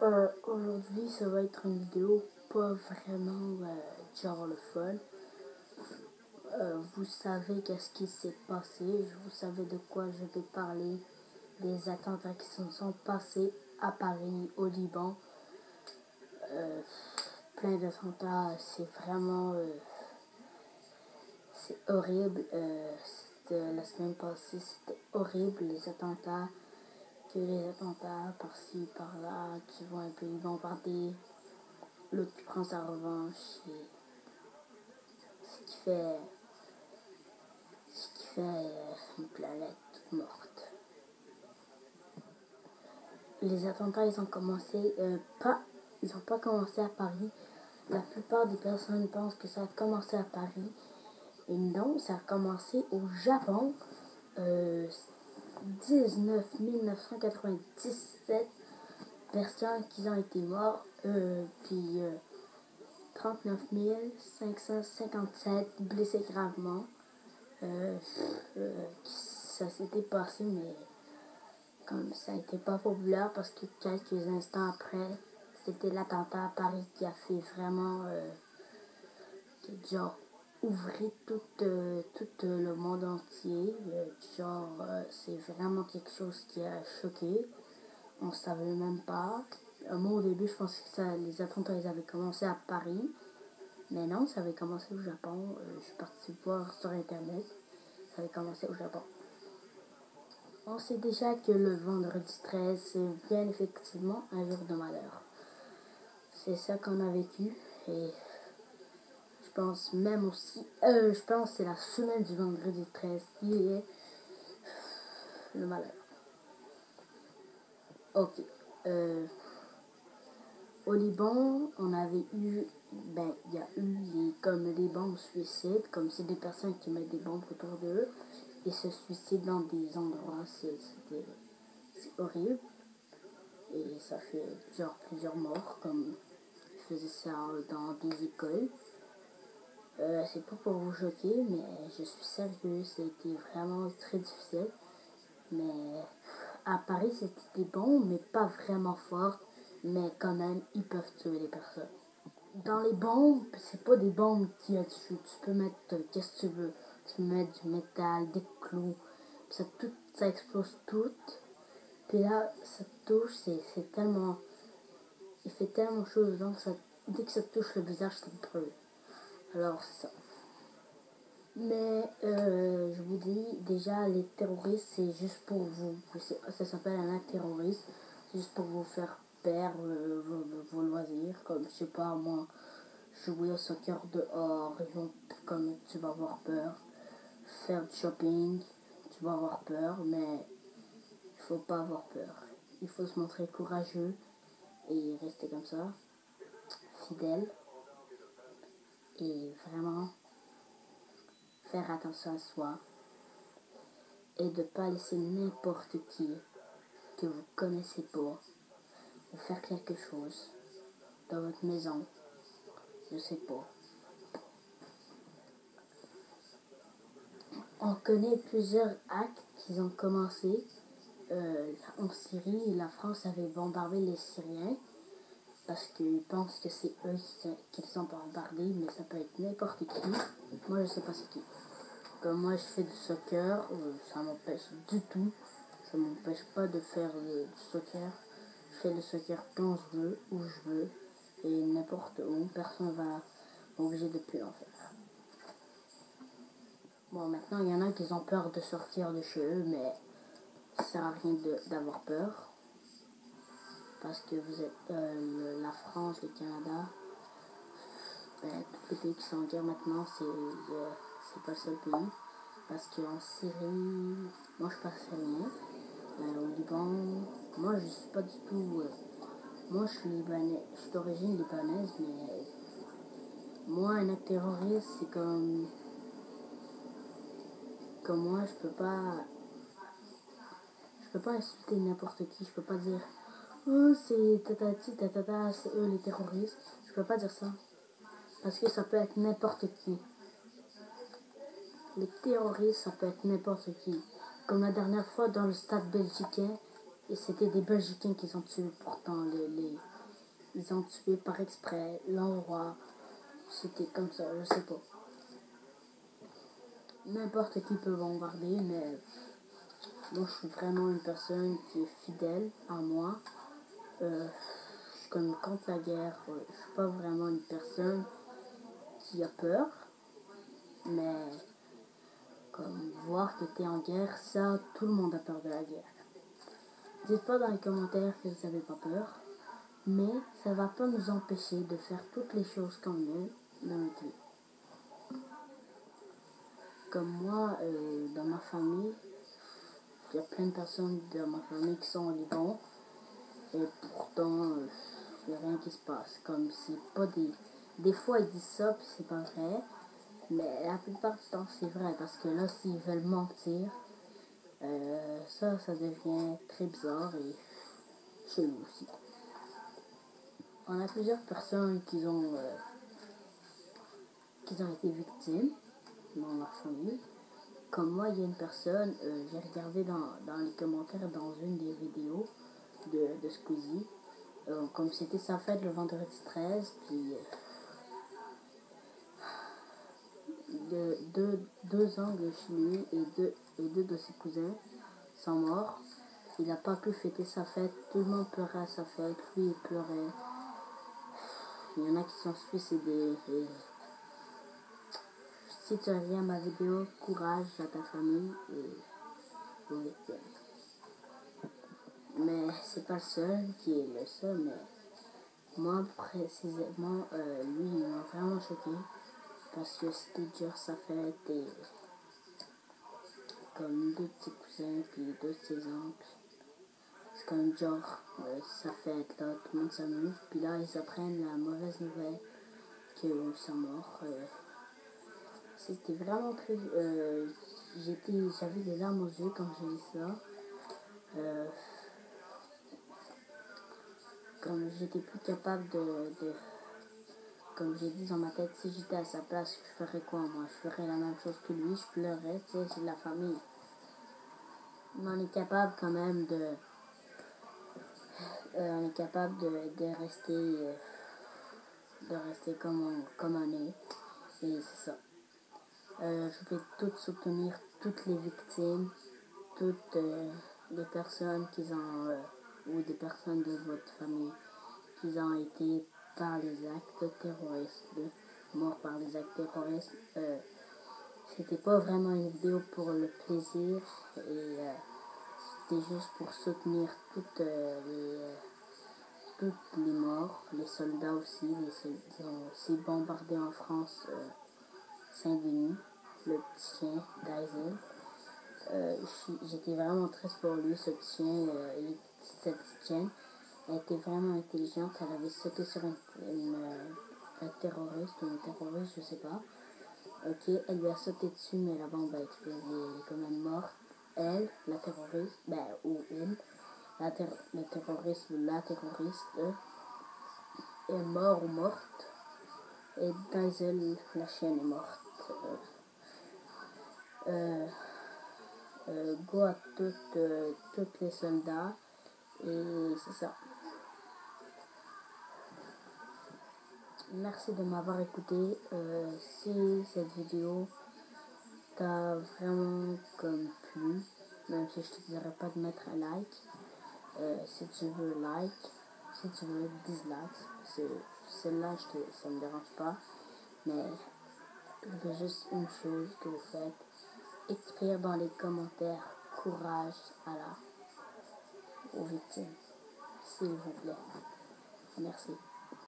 Aujourd'hui, ça va être une vidéo pas vraiment genre le fun. Vous savez qu'est-ce qui s'est passé, vous savez de quoi je vais parler, des attentats qui se sont passés à Paris, au Liban. Plein d'attentats, c'est vraiment c'est horrible. C'était la semaine passée, c'était horrible les attentats. Que les attentats par-ci, par-là, qui vont un pays bombarder, l'autre qui prend sa revanche, et ce qui fait une planète toute morte. Les attentats, ils ont pas commencé à Paris. La plupart des personnes pensent que ça a commencé à Paris. Et non, ça a commencé au Japon. 1997 personnes qui ont été mortes. Puis 39 557 blessés gravement. Ça s'était passé, mais comme ça n'était pas populaire parce que quelques instants après, c'était l'attentat à Paris qui a fait vraiment genre ouvrir tout le monde entier. C'est vraiment quelque chose qui a choqué. On ne savait même pas. Moi au début je pensais que les attentats ils avaient commencé à Paris. Mais non, ça avait commencé au Japon. Je suis partie voir sur internet. Ça avait commencé au Japon. On sait déjà que le vendredi 13, c'est bien effectivement un jour de malheur. C'est ça qu'on a vécu. Et je pense même aussi... je pense que c'est la semaine du vendredi 13 qui est le malheur. Ok. Au Liban, on avait eu... il y a eu comme les bombes suicides. Comme c'est des personnes qui mettent des bombes autour d'eux. Et se suicident dans des endroits. C'est horrible. Et ça fait genre plusieurs morts, comme ils faisaient ça dans des écoles. C'est pas pour vous choquer, mais je suis sérieux, c'était vraiment très difficile. Mais à Paris, c'était des bombes, mais pas vraiment fortes. Mais quand même, ils peuvent tuer les personnes. Dans les bombes, c'est pas des bombes qui tuent. Tu peux mettre qu'est-ce que tu veux. Tu peux mettre du métal, des clous. Ça explose tout. Puis là, ça touche, c'est tellement... Il fait tellement chaud dedans que dès que ça touche le visage, ça te brûle. Alors, c'est ça. Mais je vous dis, déjà, les terroristes, c'est juste pour vous. Ça s'appelle un acte terroriste. C'est juste pour vous faire perdre vos loisirs. Comme, je sais pas, moi, jouer au soccer dehors. Comme tu vas avoir peur. Faire du shopping, tu vas avoir peur. Mais il faut pas avoir peur. Il faut se montrer courageux et rester comme ça, fidèle. Et vraiment faire attention à soi et de ne pas laisser n'importe qui que vous connaissez pas ou faire quelque chose dans votre maison, je sais pas. On connaît plusieurs actes qui ont commencé en Syrie. La France avait bombardé les Syriens parce qu'ils pensent que c'est eux qui les ont bombardés, mais ça peut être n'importe qui. Moi je sais pas c'est qui. Comme moi je fais du soccer, ça m'empêche du tout. Ça m'empêche pas de faire du soccer. Je fais le soccer quand je veux, où je veux, et n'importe où. Personne va m'obliger de plus en faire. Bon, maintenant il y en a qui ont peur de sortir de chez eux, mais ça sert à rien d'avoir peur. Parce que vous êtes la France, le Canada, tous les pays qui sont en guerre maintenant, c'est pas le seul pays. Parce qu'en Syrie, moi je suis pas syrien. Au Liban, moi je suis pas du tout. Moi je suis libanais, je suis d'origine libanaise, mais moi un acte terroriste, c'est comme moi je peux pas insulter n'importe qui, je peux pas dire oh c'est tatati tatata, c'est eux les terroristes. Je peux pas dire ça. Parce que ça peut être n'importe qui. Les terroristes, ça peut être n'importe qui. Comme la dernière fois dans le stade belgicain, Et c'était des Belgicains qu'ils ont tués pourtant. Ils ont tué par exprès l'endroit. C'était comme ça, je sais pas. N'importe qui peut bombarder, mais moi je suis vraiment une personne qui est fidèle à moi. Je suis comme contre la guerre. Je suis pas vraiment une personne qui a peur. Mais comme voir que tu es en guerre, ça, tout le monde a peur de la guerre. Dites pas dans les commentaires que vous n'avez pas peur, mais ça va pas nous empêcher de faire toutes les choses qu'on aime dans notre vie. Comme moi, dans ma famille, il y a plein de personnes dans ma famille qui sont au Liban, et pourtant, il n'y a rien qui se passe. Comme c'est pas des... Des fois, ils disent ça, puis c'est pas vrai, mais la plupart du temps, c'est vrai, parce que là, s'ils veulent mentir, ça devient très bizarre et chelou aussi. On a plusieurs personnes qui ont été victimes dans leur famille. Comme moi, il y a une personne, j'ai regardé dans les commentaires dans une des vidéos de Squeezie, comme c'était sa fête le vendredi 13, puis deux oncles chez lui et deux de ses cousins sont morts. Il n'a pas pu fêter sa fête, tout le monde pleurait à sa fête, lui il pleurait. Il y en a qui sont suicidés. Et si tu regardes ma vidéo, courage à ta famille et aux victimes. Mais c'est pas le seul qui est le seul, mais moi précisément, lui il m'a vraiment choqué parce que c'était dur sa fête et comme deux petits cousins puis deux de ses oncles. C'est comme genre sa fête là, tout le monde s'amuse, puis là ils apprennent la mauvaise nouvelle qu'ils sont morts. C'était vraiment très... j'avais des larmes aux yeux quand j'ai vu ça. Comme j'étais plus capable comme j'ai dit dans ma tête, si j'étais à sa place, je ferais quoi moi? Je ferais la même chose que lui, je pleurais, tu sais, c'est de la famille. Mais on est capable quand même on est capable de rester comme on est. Et c'est ça. Je vais toutes soutenir toutes les victimes, toutes les personnes qui ont, ou des personnes de votre famille qui ont été par les actes terroristes, morts par les actes terroristes. C'était pas vraiment une vidéo pour le plaisir et c'était juste pour soutenir toutes les morts, les soldats aussi, ils ont aussi bombardé en France Saint-Denis, le petit chien d'Aisel. J'étais vraiment triste pour lui, ce petit chien, cette petite chienne. Elle était vraiment intelligente, elle avait sauté sur un terroriste ou une terroriste, je sais pas. Ok, elle lui a sauté dessus, mais la bombe a explosé, elle est quand même morte. Elle, la terroriste, ou il, le terroriste ou la terroriste, est mort ou morte. Et Daisel, la chienne, est morte. Go à toutes les soldats. Et c'est ça. Merci de m'avoir écouté. Si cette vidéo t'a vraiment comme plu, même si je te dirais pas de mettre un like, si tu veux like, si tu veux dislike, celle-là ça me dérange pas, mais je veux juste une chose que vous faites, écrire dans les commentaires courage aux victimes, s'il vous plaît. Merci.